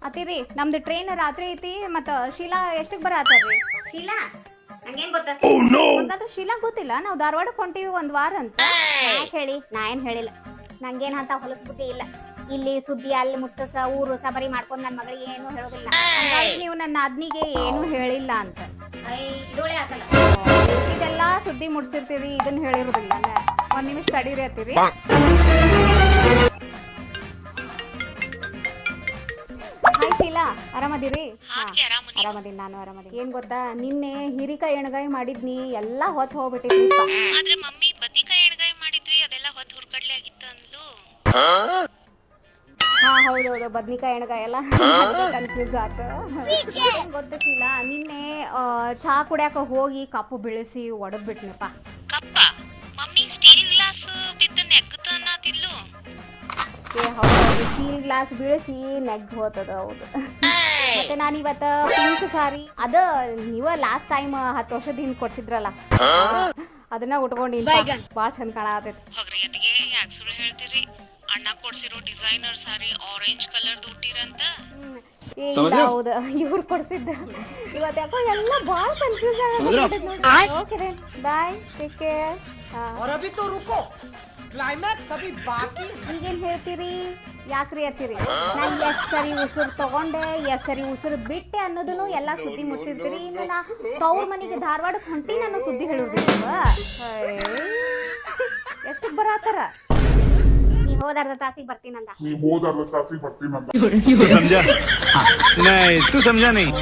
ಅತಿರಿ ನಮ್ದು ಟ್ರೈನ್ ರಾತ್ರಿ ಐತಿ ಮತ್ತ ಶೀಲಾ ಎಷ್ಟಕ್ ಬರತ್ತಾರ್ರಿ? ಶೀಲಾ ನಂಗೇನ್ ಗೊತ್ತ? ಹಂಗಾದ್ರೆ ಶೀಲಾ ಗೊತ್ತಿಲ್ಲ ನಾವು ಧಾರವಾಡಕ್ಕೆ ಹೊಂಟಿವಿ ಒಂದ್ ವಾರ ಅಂತ. ಯಾಕೆ ಹೇಳಿ? ನಾ ಏನ್ ಹೇಳಿಲ್ಲ. ನಂಗೇನ್ ಅಂತ ಹೊಲಸ್ ಬುದ್ಧಿ ಇಲ್ಲ. ಇಲ್ಲಿ ಸುದ್ದಿ ಅಲ್ಲಿ ಮುಟ್ಟಸ ಊರು ಸಬರಿ ಮಾಡ್ಕೊಂಡ್ ನನ್ ಮಗಳಿಗೆ ಏನು ಹೇಳೋದಿಲ್ಲ. ಹಂಗಾಗಿ ನೀವು ನನ್ನ ಅದ್ನಿಗೆ ಏನು ಹೇಳಿಲ್ಲ ಅಂತ. ಇದೊಳೆ ಆತಲ್ಲ. ಇದೆಲ್ಲ ಸುದ್ದಿ ಮುಡ್ಸಿರ್ತೀರಿ, ಇದನ್ನ ಹೇಳಿರೋದಿಲ್ಲ. ಒಂದ್ ನಿಮಿಷ ತಡೀರಿ ಅತ್ತೀರಿ. ಹಾಯ್ ಶೀಲಾ, ಆರಾಮದಿರಿ? ಆರಾಮದೀನಿ, ನಾನು ಆರಾಮದೀನಿ. ಏನ್ ಗೊತ್ತಾ, ನಿನ್ನೆ ಹಿರಿಕಾಯಿ ಎಣ್ಗಾಯಿ ಮಾಡಿದ್ನಿ, ಎಲ್ಲಾ ಹೊತ್ತು ಹೋಗ್ಬಿಟ್ಟಿದ್ನಿ. ಆದ್ರೆ ಮಮ್ಮಿ ಬದ್ನಿಕಾಯಿ ಎಣ್ಗಾಯಿ ಮಾಡಿದ್ವಿ, ಅದೆಲ್ಲ ಹೊತ್ತು ಹುರ್ಕಡ್ಲೆ ಆಗಿತ್ತು ಅಂದ್ಲು. ಹಾ ಹೌದೌದು, ಬದ್ನಿಕಾಯಿ ಎಣ್ಗಾಯಿ ಎಲ್ಲ ಕನ್ಫ್ಯೂಸ್ ಆತ. ಏನ್ ಗೊತ್ತ ಶೀಲಾ, ನಿನ್ನೆ ಚಹಾ ಕುಡ್ಯಾಕ ಹೋಗಿ ಕಪ್ಪು ಬೀಳಿಸಿ ಒಡದ್ ಬಿಟ್ನಪ್ಪ. ಕಪ್ಪ ಮಮ್ಮಿ ಸ್ಟೀಲ್ ಗ್ಲಾಸ್ ಬಿದ್ದು ನೆಗ್ಗುತ್ತ ಅನ್ನತಿದ್ಲು. ಹೌದು, ಸ್ಟೀಲ್ ಗ್ಲಾಸ್ ಬೀಳಿಸಿ ನೆಗ್ ಹೋತದ. ಹೌದು. ಮತ್ತೆ ನಾನು ಇವತ್ತ ಪಿಂಕ್ ಸಾರಿ ಅದ ನೀವ ಲಾಸ್ಟ್ ಟೈಮ್ 10 ವರ್ಷದ ಹಿಂದ್ ಕೊಡ್ಸಿದ್ರಲ್ಲ, ಅದನ್ನ ಉಟ್ಕೊಂಡಿನಿ. ಬಾಳ ಚಂದ ಕಾಣತೈತಿ. ಹೋಗ್ರಿ ಅದಿಗೆ ಯಾಕೆ ಸುಳ್ಳು ಹೇಳ್ತೀರಿ? ಅಣ್ಣ ಕೊಡ್ಸಿರೋ ಡಿಸೈನರ್ ಸಾರಿ ಆರೆಂಜ್ ಕಲರ್ ಉಟ್ಟಿರಂತ. ಹೌದು, ಇವ್ರು ಕೊಡ್ಸಿದ್ದ. ಇವತ್ತು ಯಾಕೋ ಎಲ್ಲ ಬಾಳ ಕನ್ಫ್ಯೂಸ್ ಆಗ. Okay bye, take care. और अभी तो रुको, क्लाइमैक्स अभी बाकी। ಈಗೇನ್ ಹೇಳ್ತೀರಿ? ಯಾಕ್ರಿ ಅತ್ತೀರಿ? ನಾನು ಎಷ್ಟ್ ಸರಿ ಉಸಿರು ತಗೊಂಡೆ, ಎಷ್ಟ್ ಸರಿ ಉಸಿರು ಬಿಟ್ಟೆ ಅನ್ನೋದನ್ನು ಎಲ್ಲಾ ಸುದ್ದಿ ಮುಟ್ಸಿರ್ತೀರಿ. ಇನ್ನು ನಾ ತವ್ರ ಮನೆಗೆ ಧಾರವಾಡಕ್ಕೆ ಹೊಂಟಿ ನಾನು ಸುದ್ದಿ ಹೇಳಿರ್ಬೇಕು. ಎಷ್ಟಕ್ಕೆ ಬರತ್ತಾರ? ನೀ ಹೋದಾರ್ಧ ತಾಸಿಗೆ ಬರ್ತೀನಂದ. तू समझा? नहीं, तू समझा नहीं।